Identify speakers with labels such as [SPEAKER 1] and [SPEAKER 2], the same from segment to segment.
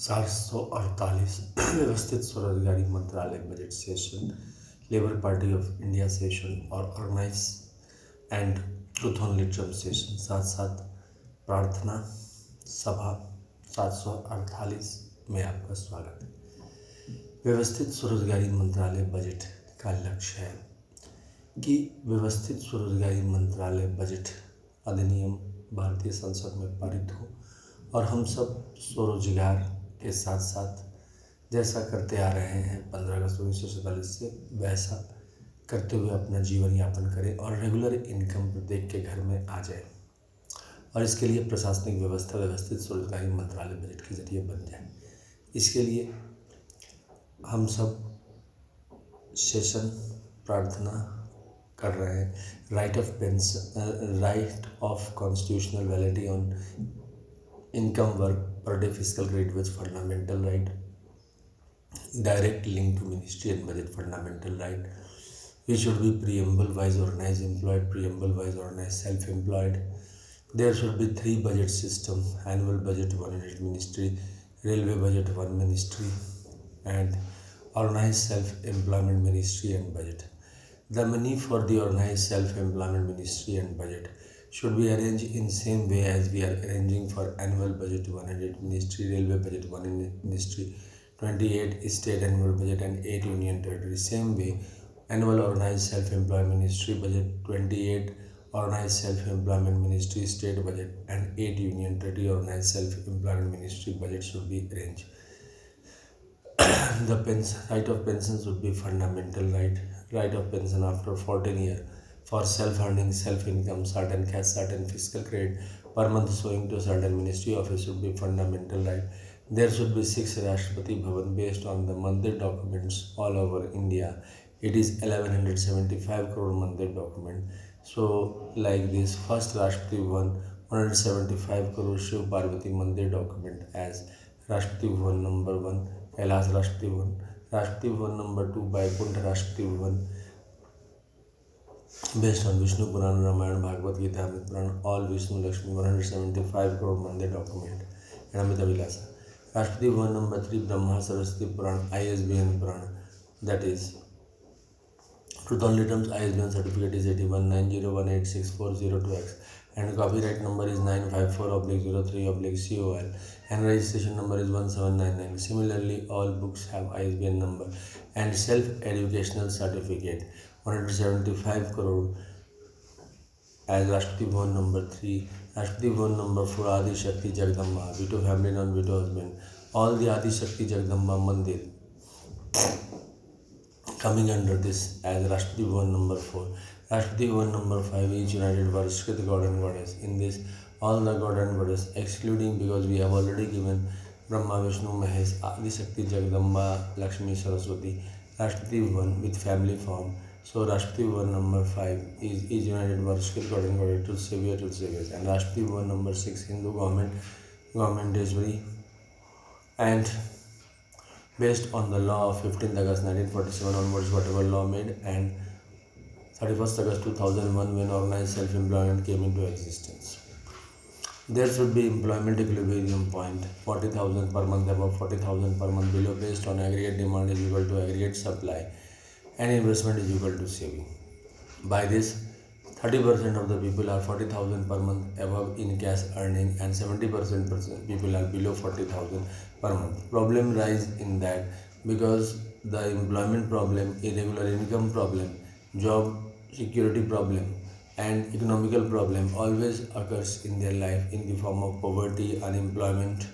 [SPEAKER 1] 748 व्यवस्थित स्वरोजगारी मंत्रालय budget session, labour party of India session और organise and truth only Trump session, साथ साथ प्रार्थना सभा 748 में आपका स्वागत है। व्यवस्थित स्वरोजगारी मंत्रालय बजट का लक्ष्य है कि व्यवस्थित स्वरोजगारी मंत्रालय बजट अधिनियम भारतीय संसद में पारित हो और हम सब स्वरोजगार के साथ साथ जैसा करते आ रहे हैं 15 अगस्त 1947 से वैसा करते हुए अपना जीवन यापन करें और रेगुलर इनकम प्रत्येक के घर में आ जाए, और इसके लिए प्रशासनिक व्यवस्था व्यवस्थित स्वरोजगारी मंत्रालय बजट के जरिए बन जाए। इसके लिए हम सब सेशन प्रार्थना कर रहे हैं। Right of constitutional validity on income work per day fiscal credit was fundamental right. Direct link to ministry and budget fundamental right. We should be preamble wise organized employed, preamble wise organized self-employed. There should be 3 budget system: annual budget 1 ministry, railway budget 1 ministry, and organized self-employment ministry and budget. The money for the organized self-employment ministry and budget should be arranged in same way as we are arranging for annual budget 100 ministry, railway budget 1 ministry, 28 state annual budget and 8 union territory. Same way, annual organized self-employment ministry budget 28, organized self-employment ministry state budget and 8 union territory organized self-employment ministry budget should be arranged. The right of pension should be fundamental right. Right of pension after 14 years for self-earning, self-income, certain cash, certain fiscal credit per month showing to certain ministry office should be fundamental right. There should be 6 Rashtrapati Bhavan based on the monthly documents all over India. It is 1175 crore monthly document. So like this, first Rashtrapati Bhavan 175 crore Shiv Parvati monthly document as Rashtrapati Bhavan number 1, Kailash Rashtrapati Bhavan. Rashtrapati Bhavan number 2, Vaikuntha Rashtrapati Bhavan based on Vishnu Puran, Ramayana, Bhagavad Gita, Amrit Puran, all Vishnu Lakshmi 175 crore monthly document and Amrita Vilasa. Rashtrapati Bhavan number 3, Brahma Saraswati Puran, ISBN Puran, that is Truth Only Terms ISBN certificate is 8190186402X and copyright number is 954/03/COL and registration number is 1799. Similarly, all books have ISBN number and self-educational certificate 175 crore as Rashtrapati Bhavan number 3, Rashtrapati Bhavan number 4, Adi Shakti Jagdamba, Vito family non-Vito husband, all the Adi Shakti Jagdamba Mandir coming under this as Rashtrapati Bhavan number 4. Rashtrapati Bhavan number 5 is United Varshkrit God and Goddess. In this, all the God and Goddess excluding, because we have already given Brahma, Vishnu, Mahesh, Adi Shakti, Jagdamba, Lakshmi, Saraswati, Rashtrapati Bhavan with family form. So Rashtrapati Bhavan number 5 is United Varshkrit God and Goddess, Truth Saviors, and Rashtrapati Bhavan number 6 Hindu government Deshbari, and based on the law of 15th August 1947 onwards, whatever law made, and 31st August 2001 when organized self-employment came into existence. There should be employment equilibrium point 40,000 per month, above 40,000 per month, below, based on aggregate demand is equal to aggregate supply and investment is equal to saving. By this, 30% of the people are 40,000 per month above in cash earning and 70% people are below 40,000 per month. Problem rise in that because the employment problem, irregular income problem, job security problem and economical problem always occurs in their life in the form of poverty, unemployment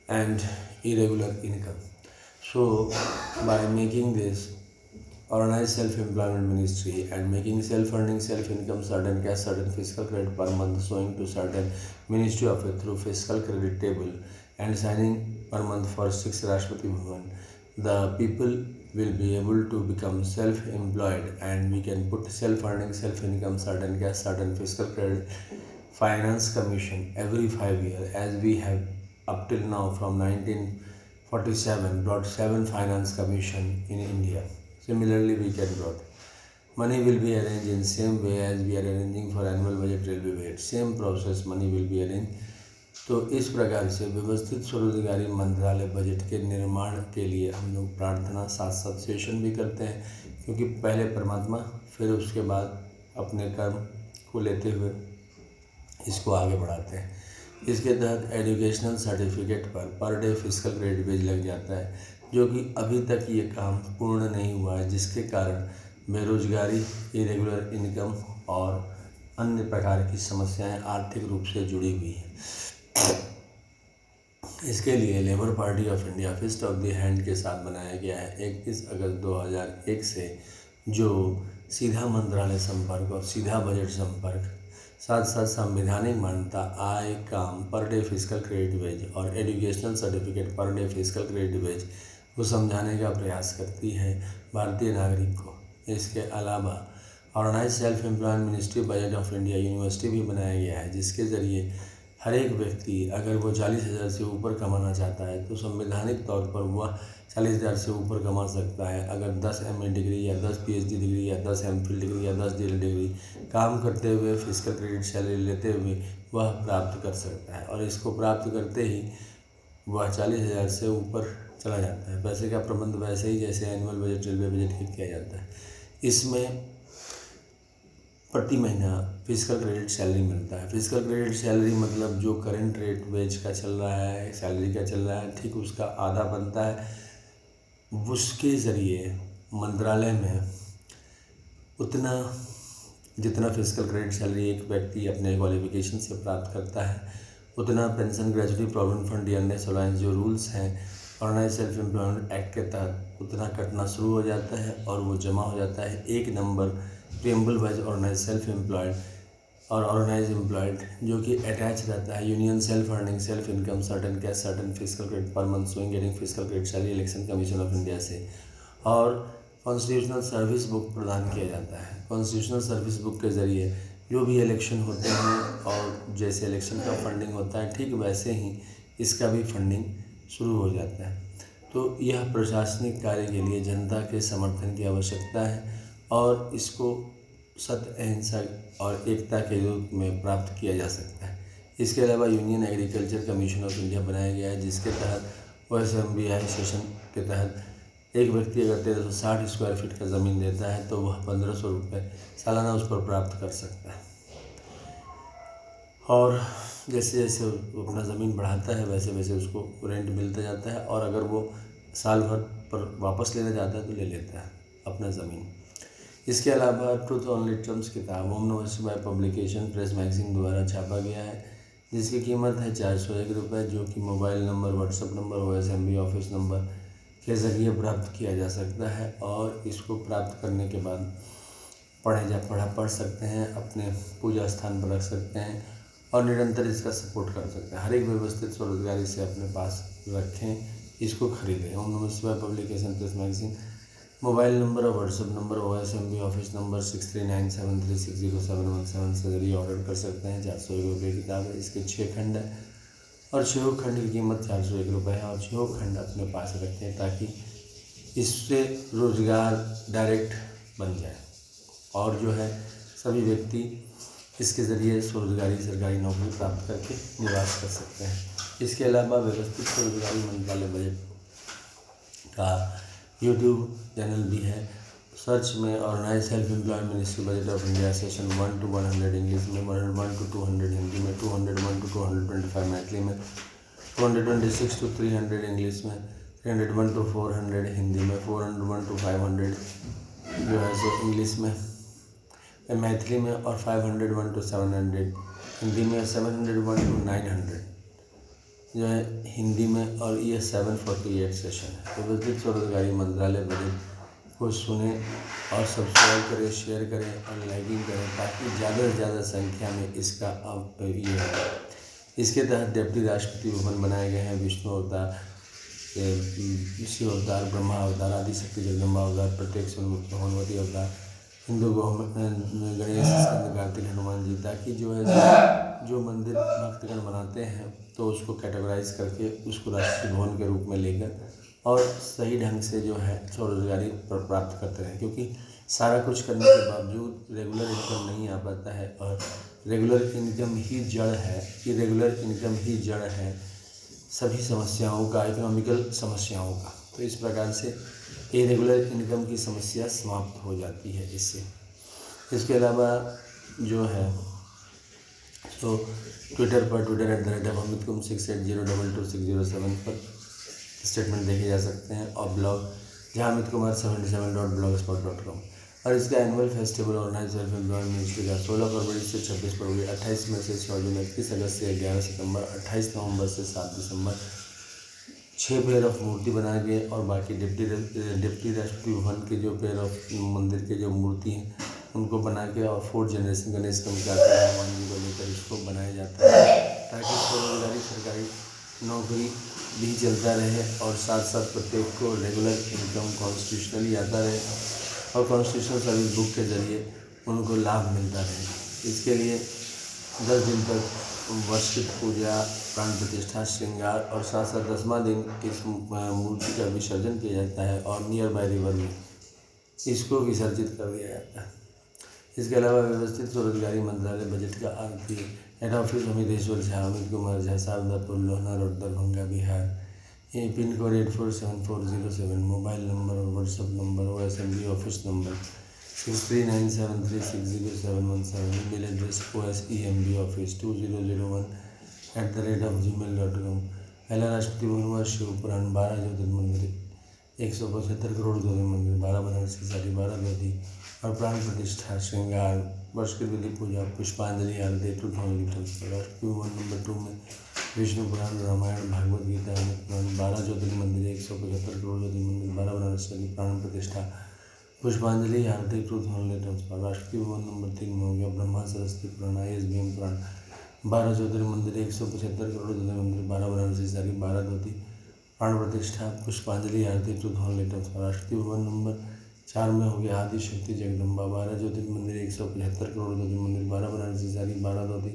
[SPEAKER 1] and irregular income. So by making this organized self-employment ministry and making self-earning, self-income, certain cash, certain fiscal credit per month showing to certain ministry of it through fiscal credit table and signing per month for 6 Rashtrapati Bhavan, the people will be able to become self-employed and we can put self-earning, self-income, certain cash, certain fiscal credit, finance commission every 5 years as we have up till now from 1947 brought 7 finance commission in India. Similarly, we can brought. Money will be arranged in same way as we are arranging for annual budget, railway budget. Same process, money will be arranged तो इस प्रकार से व्यवस्थित स्वरोजगारी मंत्रालय budget के निर्माण के लिए हम लोग प्रार्थना साथ साथ सेशन भी करते हैं, क्योंकि पहले परमात्मा फिर उसके बाद अपने कर्म को लेते हुए इसको आगे बढ़ाते हैं। इसके तहत educational certificate per day physical credit page लग जाता है, जो कि अभी तक ये काम पूर्ण नहीं हुआ है, जिसके कारण बेरोजगारी, इरेगुलर इनकम और अन्य प्रकार की समस्याएं आर्थिक रूप से जुड़ी हुई हैं। इसके लिए Labour party of India fist of the hand के साथ बनाया गया है 21 अगस्त 2001 से, जो सीधा मंत्रालय संपर्क और सीधा बजट संपर्क, साथ साथ संवैधानिक मान्यता, आय, काम, per day physical credit wage और educational certificate per day physical credit wage को समझाने का प्रयास करती है भारतीय नागरिक को। इसके अलावा organise self employment ministry budget of India university भी बनाया गया है, जिसके ज़रिए हर एक व्यक्ति अगर वो 40,000 से ऊपर कमाना चाहता है तो संवैधानिक तौर पर वह 40,000 से ऊपर कमा सकता है, अगर 10 MA डिग्री या 10 PhD डिग्री या 10 MPhil डिग्री या 10 DL डिग्री काम करते हुए फिजिकल क्रेडिट सैलरी लेते हुए वह प्राप्त कर सकता है, और इसको प्राप्त करते ही वह 40,000 से ऊपर चला जाता है। पैसे का प्रबंध वैसे ही जैसे एनुअल बजट, रेलवे बजट के किया जाता है। इसमें प्रति महीना फिजिकल क्रेडिट सैलरी मिलता है। फिजिकल क्रेडिट सैलरी मतलब जो करंट रेट वेज का चल रहा है, सैलरी का चल रहा है, ठीक उसका आधा बनता है। उसके ज़रिए मंत्रालय में उतना जितना फिजिकल क्रेडिट सैलरी एक व्यक्ति अपने क्वालिफिकेशन से प्राप्त करता है, उतना pension, gratuity, provident fund, dearness allowance जो रूल्स हैं ऑर्गेनाइज सेल्फ एम्प्लॉयमेंट एक्ट के तहत उतना कटना शुरू हो जाता है और वो जमा हो जाता है। एक number preamble wise organise self employed और ऑर्गेनाइज एम्प्लॉयड जो कि अटैच रहता है union self earning self income certain cash certain physical credit per month showing getting physical credit salary Election Commission of India से, और कॉन्स्टिट्यूशनल सर्विस बुक प्रदान किया जाता है। कॉन्स्टिट्यूशनल सर्विस बुक के ज़रिए जो भी इलेक्शन होते हैं और जैसे इलेक्शन का फंडिंग होता है, ठीक वैसे ही इसका भी फंडिंग शुरू हो जाता है। तो यह प्रशासनिक कार्य के लिए जनता के समर्थन की आवश्यकता है और इसको सत्य, अहिंसा और एकता के रूप में प्राप्त किया जा सकता है। इसके अलावा union agriculture commission of India बनाया गया है, जिसके तहत OSMBI सेशन के तहत एक व्यक्ति अगर 1360 स्क्वायर फीट का ज़मीन देता है तो वह 1500 रुपये सालाना उस पर प्राप्त कर सकता है। और जैसे जैसे वो अपना ज़मीन बढ़ाता है वैसे वैसे उसको रेंट मिलता जाता है, और अगर वो साल भर पर वापस लेना चाहता है तो ले लेता है अपना ज़मीन। इसके अलावा ट्रूथ ऑन लिटरम्स किताब ओम Namah Shivaya publication press magazine द्वारा छापा गया है, जिसकी कीमत है 401 रुपये, जो कि mobile number, WhatsApp number, OSMB office number के ज़रिए प्राप्त किया जा सकता है, और इसको प्राप्त करने के बाद पढ़ सकते हैं, अपने पूजा स्थान पर रख सकते हैं और निरंतर इसका सपोर्ट कर सकते हैं। हर एक व्यवस्थित स्वरोजगारी से अपने पास रखें, इसको खरीदें। Om Namah Shivaya publication press magazine, mobile number और WhatsApp number OSMB office number 6397360717 से ज़रिए ऑर्डर कर सकते हैं। 401 रुपये की किताब है, इसके 6 खंड है और 6 खंड की कीमत 401 रुपये है, और 6 खंड अपने पास रखें ताकि इससे रोज़गार डायरेक्ट बन जाए और जो है सभी व्यक्ति इसके ज़रिए स्वरोजगारी सरकारी नौकरी प्राप्त करके निवास कर सकते हैं। इसके अलावा व्यवस्थित स्वरोजगारी मंत्रालय बजट का YouTube चैनल भी है। सर्च में organise self employment ministry budget of India session 1 to 100 English में, 101 to 200 हिंदी में, 201 to 225 मैथिली में, 226 to 300 इंग्लिश में, 301 to 400 हिंदी में, 401 to 500 जो है सो इंग्लिश में मैथिली में, और 501 to 700 हिंदी में, 701 to 900 जो है हिंदी में, और ये 748 सेशन है। व्यवस्थित स्वरोजगारी मंत्रालय बजट को सुने और सब्सक्राइब करें, शेयर करें और लाइकिंग करें ताकि ज़्यादा से ज़्यादा संख्या में इसका ये है। इसके तहत डिप्टी राष्ट्रपति भवन बनाए गए हैं। विष्णु अवतार, शिव अवतार, ब्रह्मा अवतार, आदिशक्ति जगदम्बा अवतार, प्रत्यक्ष हनुमति अवतार, हिंदू गणेश, स्कंद, कार्तिक, हनुमान जी, ताकि जो है जो मंदिर भक्तगण बनाते हैं तो उसको कैटेगराइज करके उसको राष्ट्रीय भवन के रूप में लेकर और सही ढंग से जो है स्वरोजगारी प्राप्त करते हैं, क्योंकि सारा कुछ करने के बावजूद रेगुलर इनकम नहीं आ पाता है और रेगुलर इनकम ही जड़ है, इरेगुलर इनकम ही जड़ है सभी समस्याओं का, इकोनॉमिकल समस्याओं का। तो इस प्रकार से इरेगुलर इनकम की समस्या समाप्त हो जाती है इससे। इसके अलावा जो है तो ट्विटर पर @amitkum68022607 पर स्टेटमेंट देखे जा सकते हैं, और ब्लॉग jahamitkumar77.blogspot.com। और इसका annual festival organise self employment ministry का 16 फरवरी से 26 फरवरी, 28 मई से 6 जून, 31 अगस्त से 11 सितंबर, 28 नवंबर से 7 दिसंबर 6 पेयर ऑफ मूर्ति बनाए गए, और बाकी डिप्टी राष्ट्रपति भवन के जो पेयर ऑफ मंदिर के जो मूर्ति हैं उनको बना के, और 4th जनरेशन गणेश हनुमान जी को लेकर इसको बनाया जाता है, ताकि स्वरोजगारी सरकारी नौकरी भी चलता रहे, और साथ साथ प्रत्येक को रेगुलर इनकम कॉन्स्टिट्यूशनली आता रहे, और कॉन्स्टिट्यूशनल सर्विस बुक के जरिए उनको लाभ मिलता रहे। इसके लिए 10 दिन तक वार्षिक पूजा, प्राण प्रतिष्ठा, श्रृंगार, और साथ साथ 10वां दिन इस मूर्ति का विसर्जन किया जाता है, और नियर बाय रिवर में इसको विसर्जित कर दिया जाता है। इसके अलावा व्यवस्थित स्वरोजगारी मंत्रालय बजट का आरती head office Amiteshwar Jha, Amit Kumar Jha, Sharadapur, Lohna road, Darbhanga, Bihar. Pin code 847407, mobile number और WhatsApp number, OSMB office number 6397360717, email address osembaoffice2001@gmail.com। पहला राष्ट्रपति भवन हुआ शिवपुराण, 12 ज्योतिर्मंदिर, 175 करोड़ ज्योतिर्मंदिर, 12 बनारसी साड़ी, 12 लोधी, और प्राण प्रतिष्ठा, श्रृंगार, वर्ष की विधि पूजा, पुष्पांजलि आरती, 2000 लीटर्स। राष्ट्रपति भवन नंबर 2 में विष्णु पुराण, रामायण, भागवत गीता, अनेक पुराण, 12 ज्योतिर्मंदिर, 175 करोड़ ज्योतिर्मंदिर, 12 बनारसी साड़ी, प्राण प्रतिष्ठा, पुष्पांजलि आरती, 2000 लीटर्स। राष्ट्रपति भवन नंबर 3 में हो गया ब्रह्मा सरस्वती पुराण, ISBM पुराण, 12 ज्योतिर्मंदिर, 175 करोड़ ज्योतिर्मंदिर, 12 बनारसी साड़ी, 12 धोती, प्राण प्रतिष्ठा, पुष्पांजलि आरती, 2000 लीटर्स। राष्ट्रपति भवन नंबर 4 में हो गया आदि शक्ति जगदम्बा, 12 ज्योतिर्मंदिर, 175 करोड़ ज्योतिर्मंदिर, 12 बनारसी साड़ी, 12 धोती,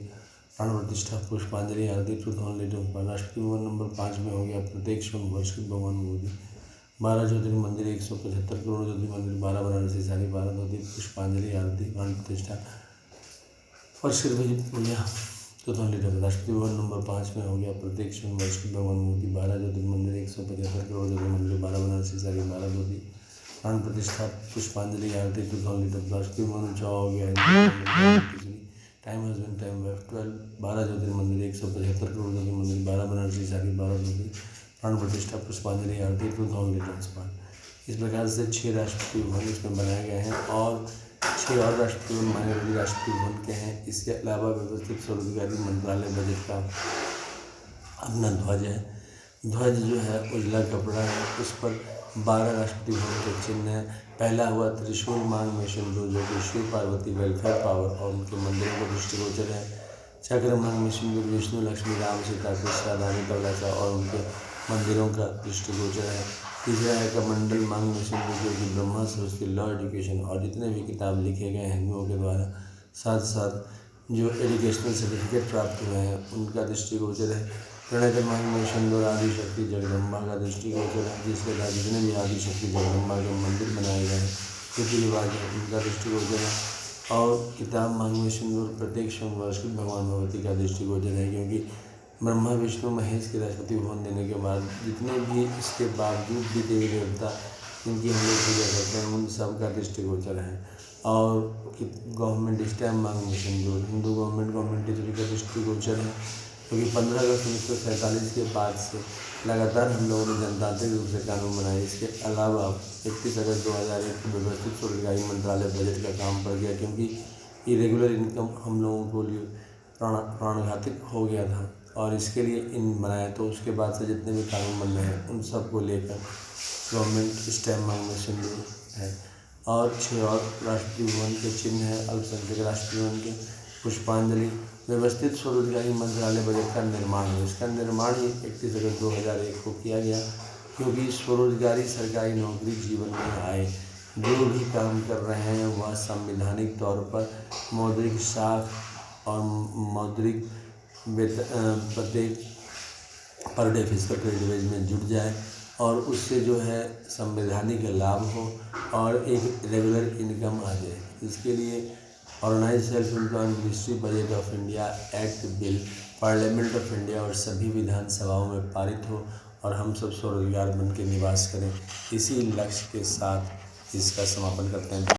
[SPEAKER 1] प्राण प्रतिष्ठा, पुष्पांजलि आरती, 2000 लीटर्स। राष्ट्रपति भवन नंबर 5 में हो गया प्रत्येक वर्ष की भगवान मोदी, 12 ज्योतिर्मंदिर, 175 करोड़ ज्योतिर्मंदिर, 12 बनारसी साड़ी, 12 धोती, पुष्पांजलि आरती, प्राण प्रतिष्ठा, वर्ष की पूजा, 2000 लीटर। राष्ट्रपति भवन नंबर 5 में हो गया प्रत्येक वर्ष की भगवान मोदी, 12 ज्योतिर्मंदिर, 175 करोड़ ज्योतिर्मंदिर, 12 बनारसी साड़ी, 12 धोती, प्राण प्रतिष्ठा, पुष्पांजलि आरती, 2000 लीटर। राष्ट्रपति भवन 6 हो गया time husband time वेफ 12, 12 ज्योतिर्मंदिर, 175 crore ज्योतिर्मंदिर, 12 Banarasi sari, 12 धोती, प्राण प्रतिष्ठा, पुष्पांजलि आरती, 2000 लीटर्स पर। इस प्रकार से 6 राष्ट्रपति भवन इसमें बनाए गए हैं, और 6 और राष्ट्रपति भवन मान्यवरी राष्ट्रपति भवन के हैं। इसके अलावा व्यवस्थित स्वरोजगारी मंत्रालय बजट का अपना ध्वज है। ध्वज जो है उजला कपड़ा है, उस पर 12 राष्ट्रपति भवन के चिन्ह है। पहला हुआ त्रिशूल मांग में सिंदूर, जो कि शिव पार्वती वेलफेयर पावर और उनके मंदिरों को दृष्टिगोचर है। चक्र मांग में सिंदूर विष्णु, लक्ष्मी, राम, सीता, कृष्ण, रानी, तवलासा और उनके मंदिरों का दृष्टिगोचर है। तीसरा है कमंडल मांग में सिंधु, जो कि ब्रह्मा सरस्वती, लॉ, एजुकेशन और जितने भी किताब लिखे गए हैं हिंदुओं के द्वारा, साथ साथ जो एजुकेशनल सर्टिफिकेट प्राप्त हुए हैं उनका दृष्टिगोचर है। प्रणय मांग में सिंदूर आदि शक्ति जगदम्बा का दृष्टिगोचर है, जिसके बाद जितने भी आदि शक्ति जगदम्बा के मंदिर बनाए गए हैं, रीति रिवाज है, उनका दृष्टिगोचर है। और किताब मांग में सिंदूर प्रत्येक वर्ष की भगवान भगवती का दृष्टिगोचर है, क्योंकि ब्रह्मा विष्णु महेश के राष्ट्रपति भवन देने के बाद जितने भी इसके बावजूद भी देवी देवता जिनकी हम लोग पूजा करते हैं उन सब का दृष्टिगोचर है। और गवर्नमेंट स्टैम्प मांग में सिंदूर हिंदू गवर्नमेंट टीचर का दृष्टिगोचर है, क्योंकि 15 अगस्त 1947 के बाद से लगातार हम लोगों ने जनतांत्रिक रूप से कानून बनाए। इसके अलावा 31 अगस्त 2001 को व्यवस्थित स्वरोजगारी मंत्रालय बजट का काम पड़ गया, क्योंकि इरेगुलर इनकम हम लोगों को लिए प्राणघातक हो गया था, और इसके लिए इन बनाया। तो उसके बाद से जितने भी कानून बन रहे हैं उन सब को लेकर गवर्नमेंट स्टैम्प मांग में सिंदूर है। और 6 और राष्ट्रपति भवन के चिन्ह है अल्पसंख्यक राष्ट्रपति भवन के। पुष्पांजलि व्यवस्थित स्वरोजगारी मंत्रालय बजट का निर्माण है। इसका निर्माण ही 31 अगस्त 2001 को किया गया, क्योंकि स्वरोजगारी सरकारी नौकरी जीवन में आए। जो भी काम कर रहे हैं वह संवैधानिक तौर पर मौद्रिक साख और मौद्रिक प्रत्येक पर डे फिजिकल क्रेडिट वेज में जुट जाए, और उससे जो है संवैधानिक लाभ हो और एक रेगुलर इनकम आ जाए। इसके लिए organise self employment ministry budget of India act bill parliament of India और सभी विधानसभाओं में पारित हो और हम सब स्वरोजगार बन के निवास करें। इसी लक्ष्य के साथ इसका समापन करते हैं।